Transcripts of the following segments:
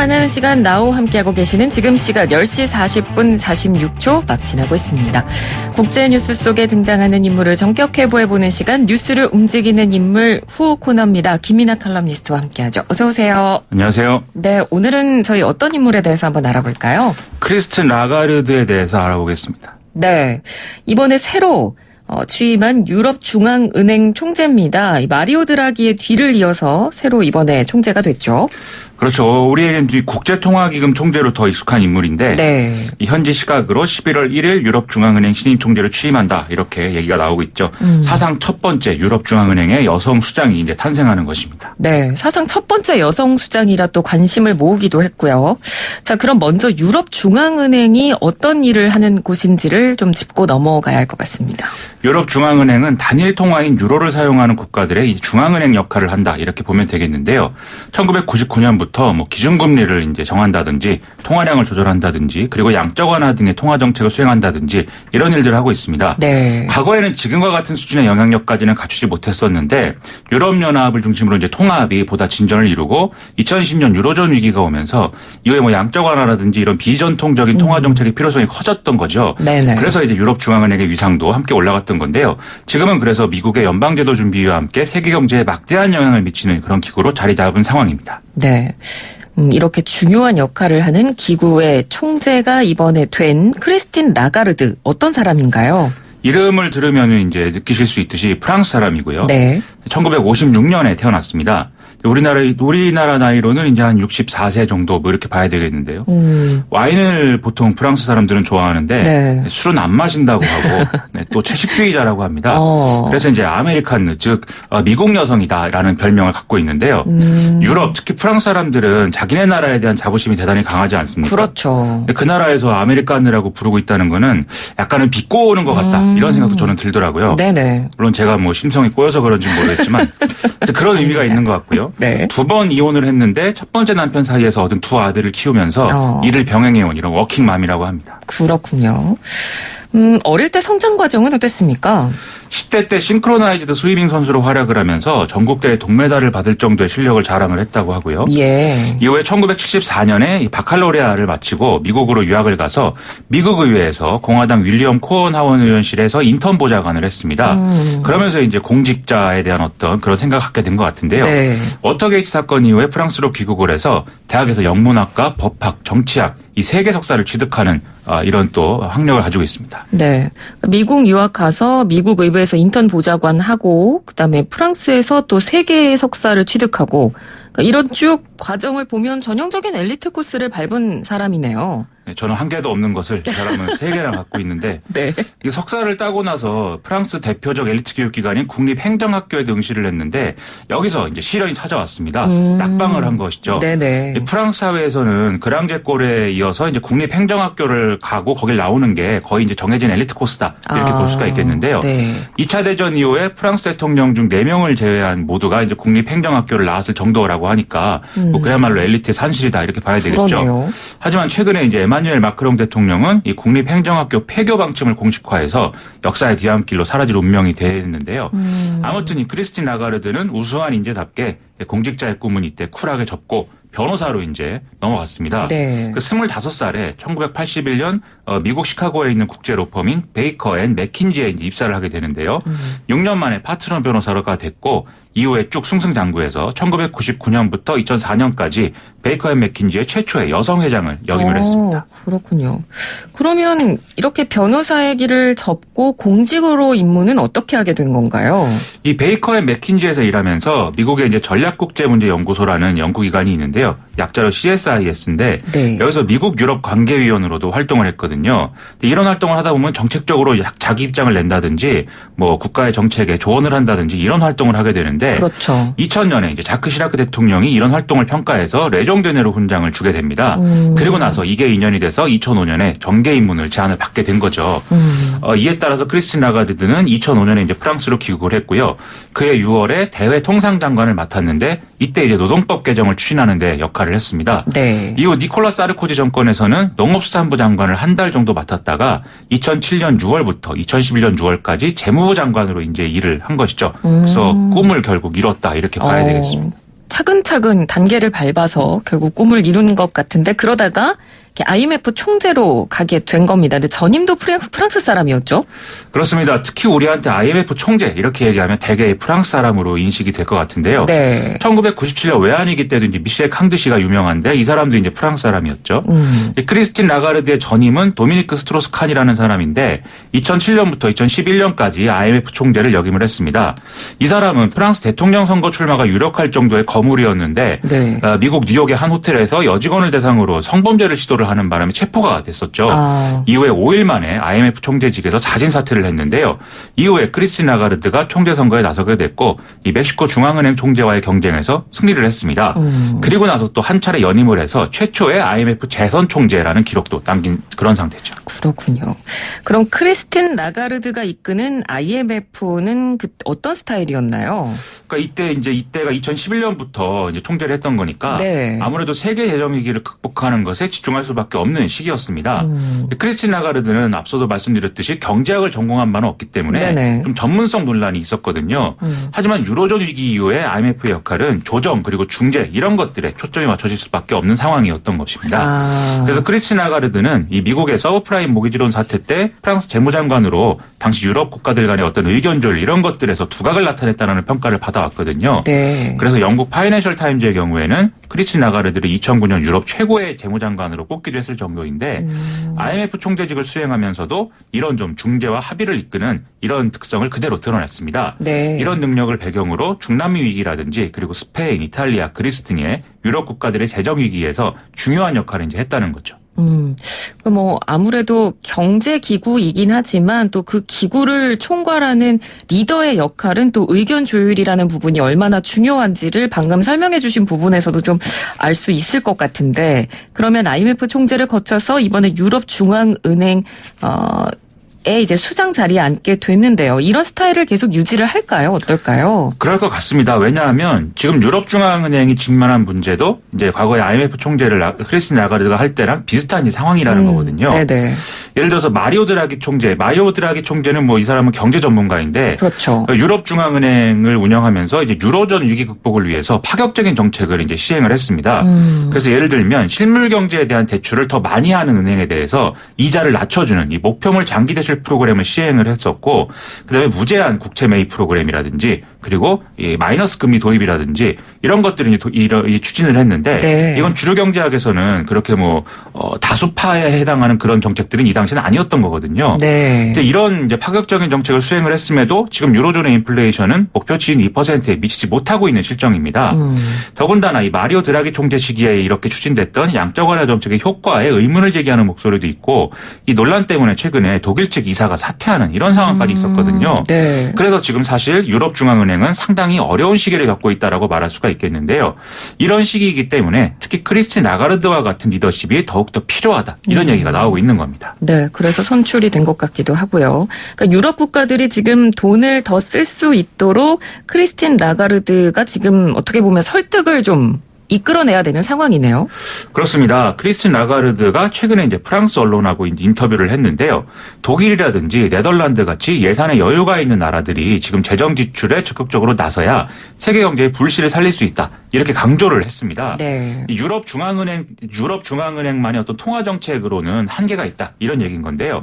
만나는 시간 나우 함께하고 계시는 지금 시각 10시 40분 46초 막 지나고 있습니다. 국제 뉴스 속에 등장하는 인물을 전격 해부해보는 시간 뉴스를 움직이는 인물 후 코너입니다. 김민아 칼럼니스트와 함께하죠. 어서 오세요. 안녕하세요. 네, 오늘은 저희 어떤 인물에 대해서 한번 알아볼까요? 크리스틴 라가르드에 대해서 알아보겠습니다. 네, 이번에 새로 취임한 유럽중앙은행 총재입니다. 마리오 드라기의 뒤를 이어서 새로 이번에 총재가 됐죠. 그렇죠. 우리에겐 국제통화기금 총재로 더 익숙한 인물인데 네. 이 현지 시각으로 11월 1일 유럽중앙은행 신임 총재로 취임한다 이렇게 얘기가 나오고 있죠. 사상 첫 번째 유럽중앙은행의 여성 수장이 이제 탄생하는 것입니다. 네, 사상 첫 번째 여성 수장이라 또 관심을 모으기도 했고요. 자, 그럼 먼저 유럽중앙은행이 어떤 일을 하는 곳인지를 좀 짚고 넘어가야 할 것 같습니다. 유럽중앙은행은 단일 통화인 유로를 사용하는 국가들의 이 중앙은행 역할을 한다 이렇게 보면 되겠는데요. 1999년부터 뭐 기준금리를 이제 정한다든지 통화량을 조절한다든지 그리고 양적 완화 등의 통화 정책을 수행한다든지 이런 일들을 하고 있습니다. 네. 과거에는 지금과 같은 수준의 영향력까지는 갖추지 못했었는데 유럽연합을 중심으로 이제 통합이 보다 진전을 이루고 2010년 유로존 위기가 오면서 이후에 뭐 양적 완화라든지 이런 비전통적인 통화 정책의 필요성이 커졌던 거죠. 네네. 그래서 이제 유럽중앙은행의 위상도 함께 올라갔던 건데요. 지금은 그래서 미국의 연방제도 준비와 함께 세계 경제에 막대한 영향을 미치는 그런 기구로 자리 잡은 상황입니다. 네. 이렇게 중요한 역할을 하는 기구의 총재가 이번에 된 크리스틴 라가르드 어떤 사람인가요? 이름을 들으면 이제 느끼실 수 있듯이 프랑스 사람이고요. 네. 1956년에 태어났습니다. 우리나라 나이로는 이제 한 64세 정도 뭐 이렇게 봐야 되겠는데요. 와인을 보통 프랑스 사람들은 좋아하는데 네. 술은 안 마신다고 하고 네, 또 채식주의자라고 합니다. 그래서 이제 아메리칸 즉 미국 여성이다라는 별명을 갖고 있는데요. 유럽 특히 프랑스 사람들은 자기네 나라에 대한 자부심이 대단히 강하지 않습니까? 그렇죠. 그 나라에서 아메리칸이라고 부르고 있다는 거는 약간은 비꼬는 것 같다 이런 생각도 저는 들더라고요. 네네. 물론 제가 뭐 심성이 꼬여서 그런지 모르겠지만 그런 의미가 있는 것 같고요. 네. 2번 이혼을 했는데 첫 번째 남편 사이에서 얻은 2 아들을 키우면서 이를 병행해온 이런 워킹맘이라고 합니다. 그렇군요. 어릴 때 성장 과정은 어땠습니까? 10대 때 싱크로나이즈드 스위밍 선수로 활약을 하면서 전국대회 동메달을 받을 정도의 실력을 자랑을 했다고 하고요. 예. 이후에 1974년에 바칼로레아를 마치고 미국으로 유학을 가서 미국 의회에서 공화당 윌리엄 코언 하원 의원실에서 인턴 보좌관을 했습니다. 그러면서 이제 공직자에 대한 어떤 그런 생각을 갖게 된 것 같은데요. 네. 워터게이트 사건 이후에 프랑스로 귀국을 해서 대학에서 영문학과, 법학, 정치학 이 3개 석사를 취득하는 이런 또 학력을 가지고 있습니다. 네. 미국 유학 가서 미국 의회에서 인턴 보좌관 하고 그다음에 프랑스에서 또 3개의 석사를 취득하고 그러니까 이런 쭉 과정을 보면 전형적인 엘리트 코스를 밟은 사람이네요. 네, 저는 한 개도 없는 것을 이 사람은 3개나 갖고 있는데 네. 이 석사를 따고 나서 프랑스 대표적 엘리트 교육기관인 국립행정학교에 응시를 했는데 여기서 이제 시련이 찾아왔습니다. 낙방을 한 것이죠. 네네. 프랑스 사회에서는 그랑제골에 이어서 이제 국립행정학교를 가고 거길 나오는 게 거의 이제 정해진 엘리트 코스다 이렇게 볼 수가 있겠는데요. 네. 2차 대전 이후에 프랑스 대통령 중 4명을 제외한 모두가 이제 국립행정학교를 나왔을 정도라고 하니까 뭐 그야말로 엘리트의 산실이다 이렇게 봐야 되겠죠. 그러네요. 하지만 최근에 이제 에마뉴엘 마크롱 대통령은 이 국립행정학교 폐교 방침을 공식화해서 역사의 뒤안길로 사라질 운명이 됐는데요. 아무튼 이 크리스틴 라가르드는 우수한 인재답게 공직자의 꿈은 이때 쿨하게 접고 변호사로 이제 넘어갔습니다. 네. 그 25살에 1981년 미국 시카고에 있는 국제 로펌인 베이커 앤 맥킨지에 이제 입사를 하게 되는데요. 6년 만에 파트너 변호사가 됐고 이후에 쭉 승승장구해서 1999년부터 2004년까지 베이커 앤 맥킨지의 최초의 여성 회장을 역임을 했습니다. 그렇군요. 그러면 이렇게 변호사의 길을 접고 공직으로 입문은 어떻게 하게 된 건가요? 이 베이커 앤 맥킨지에서 일하면서 미국의 이제 전략국제문제연구소라는 연구기관이 있는데요. 약자로 CSIS인데 네. 여기서 미국 유럽 관계위원으로도 활동을 했거든요. 근데 이런 활동을 하다 보면 정책적으로 자기 입장을 낸다든지 뭐 국가의 정책에 조언을 한다든지 이런 활동을 하게 되는데 그렇죠. 2000년에 이제 자크 시라크 대통령이 이런 활동을 평가해서 레종드네로 훈장을 주게 됩니다. 그리고 나서 이게 인연이 돼서 2005년에 정계 입문을 제안을 받게 된 거죠. 이에 따라서 크리스틴 라가르드는 2005년에 이제 프랑스로 귀국을 했고요. 그해 6월에 대외 통상장관을 맡았는데 이때 이제 노동법 개정을 추진하는 데 역할을 했습니다. 네. 이후 니콜라 사르코지 정권에서는 농업수산부 장관을 한 달 정도 맡았다가 2007년 6월부터 2011년 6월까지 재무부 장관으로 이제 일을 한 것이죠. 그래서 꿈을 결국 이뤘다 이렇게 봐야 되겠습니다. 차근차근 단계를 밟아서 결국 꿈을 이룬 것 같은데 그러다가 IMF 총재로 가게 된 겁니다. 근데 전임도 프랑스 사람이었죠? 그렇습니다. 특히 우리한테 IMF 총재 이렇게 얘기하면 대개 프랑스 사람으로 인식이 될 것 같은데요. 네. 1997년 외환위기 때도 이제 미셸 캉드시가 유명한데 이 사람도 이제 프랑스 사람이었죠. 크리스틴 라가르드의 전임은 도미니크 스트로스칸이라는 사람인데 2007년부터 2011년까지 IMF 총재를 역임을 했습니다. 이 사람은 프랑스 대통령 선거 출마가 유력할 정도의 거물이었는데 네. 미국 뉴욕의 한 호텔에서 여직원을 대상으로 성범죄를 시도를 하는 바람에 체포가 됐었죠. 이후에 5일 만에 IMF 총재직에서 자진 사퇴를 했는데요. 이후에 크리스틴 라가르드가 총재 선거에 나서게 됐고 이 멕시코 중앙은행 총재와의 경쟁에서 승리를 했습니다. 그리고 나서 또 한 차례 연임을 해서 최초의 IMF 재선 총재라는 기록도 남긴 그런 상태죠. 그렇군요. 그럼 크리스틴 라가르드가 이끄는 IMF는 어떤 스타일이었나요? 그러니까 이때가 2011년부터 이제 총재를 했던 거니까 네. 아무래도 세계 재정 위기를 극복하는 것에 집중할 수밖에 없는 시기였습니다. 크리스틴 라가르드는 앞서도 말씀드렸듯이 경제학을 전공한 바는 없기 때문에 네네. 좀 전문성 논란이 있었거든요. 하지만 유로존 위기 이후에 IMF의 역할은 조정 그리고 중재 이런 것들에 초점이 맞춰질 수밖에 없는 상황이었던 것입니다. 그래서 크리스틴 라가르드는 이 미국의 서브프라임 모기지론 사태 때 프랑스 재무장관으로 당시 유럽 국가들 간의 어떤 의견조율 이런 것들에서 두각을 나타냈다는 평가를 받아왔거든요. 네. 그래서 영국 파이낸셜 타임즈의 경우에는 크리스틴 라가르드를 2009년 유럽 최고의 재무장관으로 꼽기도 했을 정도인데 IMF 총재직을 수행하면서도 이런 좀 중재와 합의를 이끄는 이런 특성을 그대로 드러냈습니다. 네. 이런 능력을 배경으로 중남미 위기라든지 그리고 스페인, 이탈리아, 그리스 등의 유럽 국가들의 재정 위기에서 중요한 역할을 이제 했다는 거죠. 아무래도 경제기구이긴 하지만 또 그 기구를 총괄하는 리더의 역할은 또 의견 조율이라는 부분이 얼마나 중요한지를 방금 설명해 주신 부분에서도 좀 알 수 있을 것 같은데 그러면 IMF 총재를 거쳐서 이번에 유럽중앙은행 이제 수장 자리에 앉게 됐는데요. 이런 스타일을 계속 유지를 할까요? 어떨까요? 그럴 것 같습니다. 왜냐하면 지금 유럽중앙은행이 직면한 문제도 이제 과거에 IMF 총재를 크리스틴 라가르드가 할 때랑 비슷한 상황이라는 거거든요. 네네. 예를 들어서 마리오 드라기 총재는 뭐 이 사람은 경제 전문가인데 그렇죠. 유럽중앙은행을 운영하면서 이제 유로존 위기 극복을 위해서 파격적인 정책을 이제 시행을 했습니다. 그래서 예를 들면 실물 경제에 대한 대출을 더 많이 하는 은행에 대해서 이자를 낮춰주는 이 목표물 장기 대출 프로그램을 시행을 했었고 그다음에 무제한 국채 매입 프로그램이라든지 그리고 이 마이너스 금리 도입이라든지 이런 것들을 이제 추진을 했는데 네. 이건 주류 경제학에서는 그렇게 다수파에 해당하는 그런 정책들은 이 당시는 아니었던 거거든요. 네. 이제 이런 이제 파격적인 정책을 수행을 했음에도 지금 유로존의 인플레이션은 목표치인 2%에 미치지 못하고 있는 실정입니다. 더군다나 이 마리오 드라기 총재 시기에 이렇게 추진됐던 양적 완화 정책의 효과에 의문을 제기하는 목소리도 있고 이 논란 때문에 최근에 독일 측 이사가 사퇴하는 이런 상황까지 있었거든요. 네. 그래서 지금 사실 유럽중앙은행은 상당히 어려운 시기를 겪고 있다라고 말할 수가 있겠는데요. 이런 시기이기 때문에 특히 크리스틴 라가르드와 같은 리더십이 더욱더 필요하다. 이런 얘기가 나오고 있는 겁니다. 네. 그래서 선출이 된 것 같기도 하고요. 그러니까 유럽 국가들이 지금 돈을 더 쓸 수 있도록 크리스틴 라가르드가 지금 어떻게 보면 설득을 좀 이끌어내야 되는 상황이네요. 그렇습니다. 크리스틴 라가르드가 최근에 이제 프랑스 언론하고 인터뷰를 했는데요. 독일이라든지 네덜란드 같이 예산에 여유가 있는 나라들이 지금 재정 지출에 적극적으로 나서야 세계 경제의 불씨를 살릴 수 있다. 이렇게 강조를 했습니다. 네. 유럽중앙은행만의 어떤 통화 정책으로는 한계가 있다. 이런 얘기인 건데요.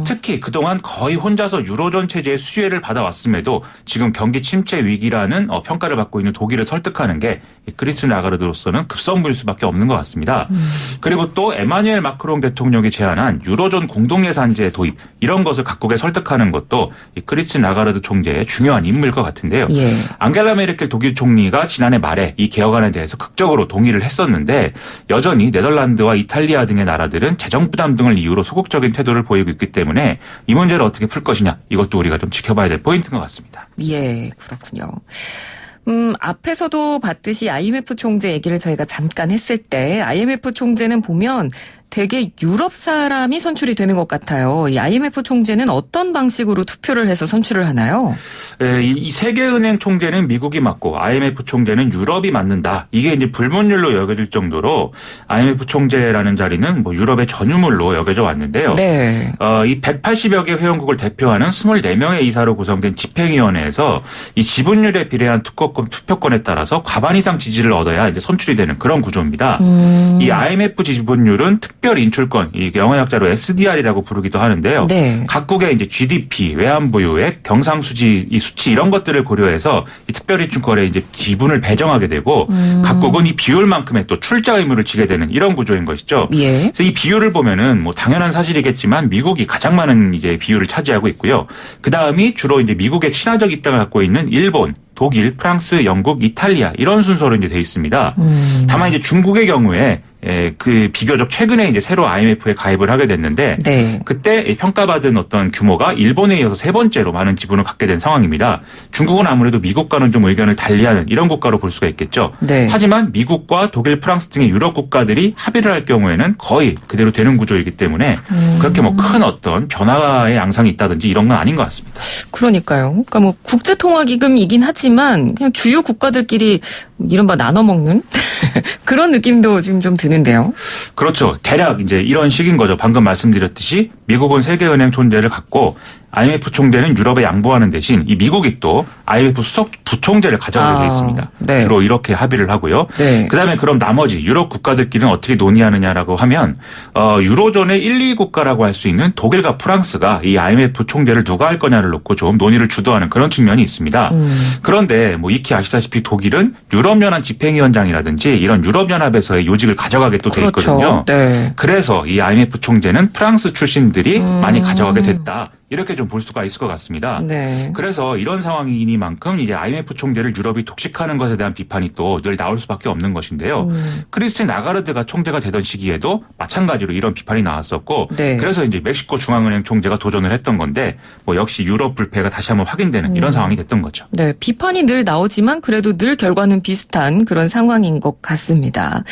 특히 그동안 거의 혼자서 유로존 체제의 수혜를 받아왔음에도 지금 경기 침체 위기라는 평가를 받고 있는 독일을 설득하는 게 크리스틴 라가르드로서는 급선무일 수밖에 없는 것 같습니다. 그리고 또 에마뉴엘 마크롱 대통령이 제안한 유로존 공동예산제 도입 이런 것을 각국에 설득하는 것도 이 크리스틴 라가르드 총재의 중요한 임무일 것 같은데요. 예. 앙겔라 메르켈 독일 총리가 지난해 말에 이 개혁안에 대해서 극적으로 동의를 했었는데 여전히 네덜란드와 이탈리아 등의 나라들은 재정 부담 등을 이유로 소극적인 태도를 보이고 있기 때문에 이 문제를 어떻게 풀 것이냐 이것도 우리가 좀 지켜봐야 될 포인트인 것 같습니다. 예, 그렇군요. 앞에서도 봤듯이 IMF 총재 얘기를 저희가 잠깐 했을 때 IMF 총재는 보면 되게 유럽 사람이 선출이 되는 것 같아요. 이 IMF 총재는 어떤 방식으로 투표를 해서 선출을 하나요? 이 세계은행 총재는 미국이 맡고 IMF 총재는 유럽이 맡는다. 이게 이제 불문율로 여겨질 정도로 IMF 총재라는 자리는 뭐 유럽의 전유물로 여겨져 왔는데요. 네. 이 180여 개 회원국을 대표하는 24명의 이사로 구성된 집행위원회에서 이 지분율에 비례한 투표권에 따라서 과반 이상 지지를 얻어야 이제 선출이 되는 그런 구조입니다. 이 IMF 지분율은 특별 인출권, 이 영어 약자로 SDR이라고 부르기도 하는데요. 네. 각국의 이제 GDP, 외환보유액, 경상수지, 이 수치 이런 것들을 고려해서 이 특별 인출권에 이제 지분을 배정하게 되고 각국은 이 비율만큼의 또 출자 의무를 지게 되는 이런 구조인 것이죠. 예. 그래서 이 비율을 보면은 뭐 당연한 사실이겠지만 미국이 가장 많은 이제 비율을 차지하고 있고요. 그 다음이 주로 이제 미국의 친화적 입장을 갖고 있는 일본, 독일, 프랑스, 영국, 이탈리아 이런 순서로 이제 돼 있습니다. 다만 이제 중국의 경우에 그 비교적 최근에 이제 새로 IMF에 가입을 하게 됐는데 네. 그때 평가받은 어떤 규모가 일본에 이어서 세 번째로 많은 지분을 갖게 된 상황입니다. 중국은 아무래도 미국과는 좀 의견을 달리하는 이런 국가로 볼 수가 있겠죠. 네. 하지만 미국과 독일, 프랑스 등의 유럽 국가들이 합의를 할 경우에는 거의 그대로 되는 구조이기 때문에 그렇게 뭐 큰 어떤 변화의 양상이 있다든지 이런 건 아닌 것 같습니다. 그러니까요. 그러니까 뭐 국제통화기금이긴 하지만 그냥 주요 국가들끼리 이른바 나눠 먹는 그런 느낌도 지금 좀 드는데요. 그렇죠. 대략 이제 이런 식인 거죠. 방금 말씀드렸듯이 미국은 세계은행 총재를 갖고 IMF 총재는 유럽에 양보하는 대신 이 미국이 또 IMF 수석 부총재를 가져가게 돼 있습니다. 네. 주로 이렇게 합의를 하고요. 네. 그다음에 그럼 나머지 유럽 국가들끼리는 어떻게 논의하느냐라고 하면 유로존의 1, 2 국가라고 할 수 있는 독일과 프랑스가 이 IMF 총재를 누가 할 거냐를 놓고 좀 논의를 주도하는 그런 측면이 있습니다. 그런데 뭐 익히 아시다시피 독일은 유럽연합 집행위원장이라든지 이런 유럽연합에서의 요직을 가져가게 또 돼 그렇죠. 있거든요. 네. 그래서 이 IMF 총재는 프랑스 출신들이 많이 가져가게 됐다. 이렇게 좀 볼 수가 있을 것 같습니다. 네. 그래서 이런 상황이니만큼 이제 IMF 총재를 유럽이 독식하는 것에 대한 비판이 또 늘 나올 수밖에 없는 것인데요. 크리스틴 라가르드가 총재가 되던 시기에도 마찬가지로 이런 비판이 나왔었고 네. 그래서 이제 멕시코 중앙은행 총재가 도전을 했던 건데 뭐 역시 유럽 불패가 다시 한번 확인되는 이런 상황이 됐던 거죠. 네, 비판이 늘 나오지만 그래도 늘 결과는 비슷한 그런 상황인 것 같습니다.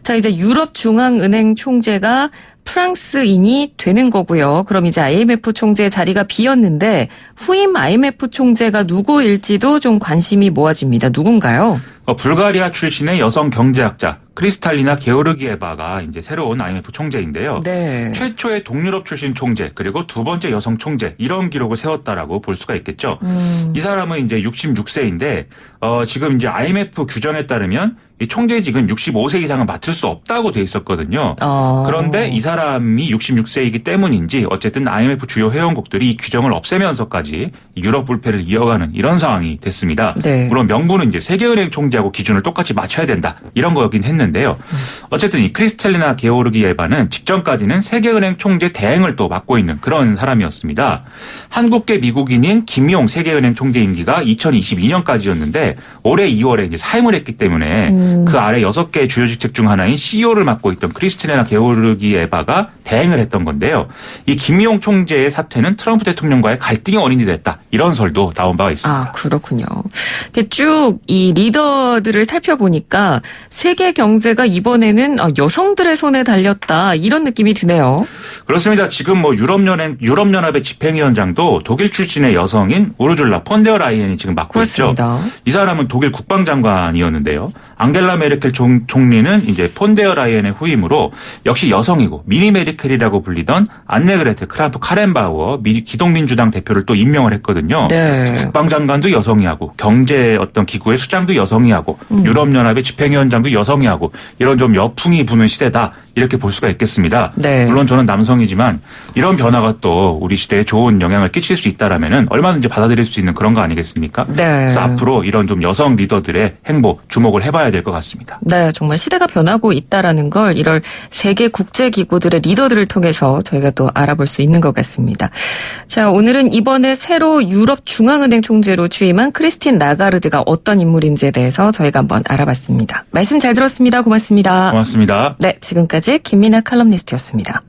자, 이제 유럽 중앙은행 총재가 프랑스인이 되는 거고요. 그럼 이제 IMF 총재 자리가 비었는데 후임 IMF 총재가 누구일지도 좀 관심이 모아집니다. 누군가요? 불가리아 출신의 여성 경제학자 크리스탈리나 게오르기에바가 이제 새로운 IMF 총재인데요. 네. 최초의 동유럽 출신 총재 그리고 두 번째 여성 총재 이런 기록을 세웠다라고 볼 수가 있겠죠. 이 사람은 이제 66세인데 지금 이제 IMF 규정에 따르면 이 총재직은 65세 이상은 맡을 수 없다고 돼 있었거든요. 그런데 이 사람이 66세이기 때문인지 어쨌든 IMF 주요 회원국들이 이 규정을 없애면서까지 유럽 불패를 이어가는 이런 상황이 됐습니다. 네. 물론 명분은 이제 세계은행 총재하고 기준을 똑같이 맞춰야 된다 이런 거긴 했는데요. 어쨌든 이 크리스텔리나 게오르기에바는 직전까지는 세계은행 총재 대행을 또 맡고 있는 그런 사람이었습니다. 한국계 미국인인 김용 세계은행 총재 임기가 2022년까지였는데 올해 2월에 이제 사임을 했기 때문에 그 아래 6개 주요 직책 중 하나인 CEO를 맡고 있던 크리스티나 게오르기에바가 대행을 했던 건데요. 이 김용 총재의 사퇴는 트럼프 대통령과의 갈등의 원인이 됐다. 이런 설도 나온 바가 있습니다. 아, 그렇군요. 쭉 이 리더들을 살펴보니까 세계 경제가 이번에는 여성들의 손에 달렸다. 이런 느낌이 드네요. 그렇습니다. 지금 뭐 유럽연합의 집행위원장도 독일 출신의 여성인 우르줄라 폰데어 라이엔이 지금 맡고 그렇습니다. 있죠. 이 사람은 독일 국방장관이었는데요. 앙겔라 메르켈 총리는 이제 폰데어 라이엔의 후임으로 역시 여성이고 미니 메르켈이라고 불리던 안네그레트 크란토 카렌바우어 기동민주당 대표를 또 임명을 했거든요. 네. 국방장관도 여성이 하고 경제 어떤 기구의 수장도 여성이 하고 유럽연합의 집행위원장도 여성이 하고 이런 좀 여풍이 부는 시대다. 이렇게 볼 수가 있겠습니다. 네. 물론 저는 남성이지만 이런 변화가 또 우리 시대에 좋은 영향을 끼칠 수 있다라면은 얼마든지 받아들일 수 있는 그런 거 아니겠습니까? 네. 그래서 앞으로 이런 좀 여성 리더들의 행보 주목을 해봐야 될 것 같습니다. 네, 정말 시대가 변하고 있다라는 걸 이럴 세계 국제 기구들의 리더들을 통해서 저희가 또 알아볼 수 있는 것 같습니다. 자, 오늘은 이번에 새로 유럽 중앙은행 총재로 취임한 크리스틴 라가르드가 어떤 인물인지에 대해서 저희가 한번 알아봤습니다. 말씀 잘 들었습니다. 고맙습니다. 고맙습니다. 네, 지금까지 김민아 칼럼니스트였습니다.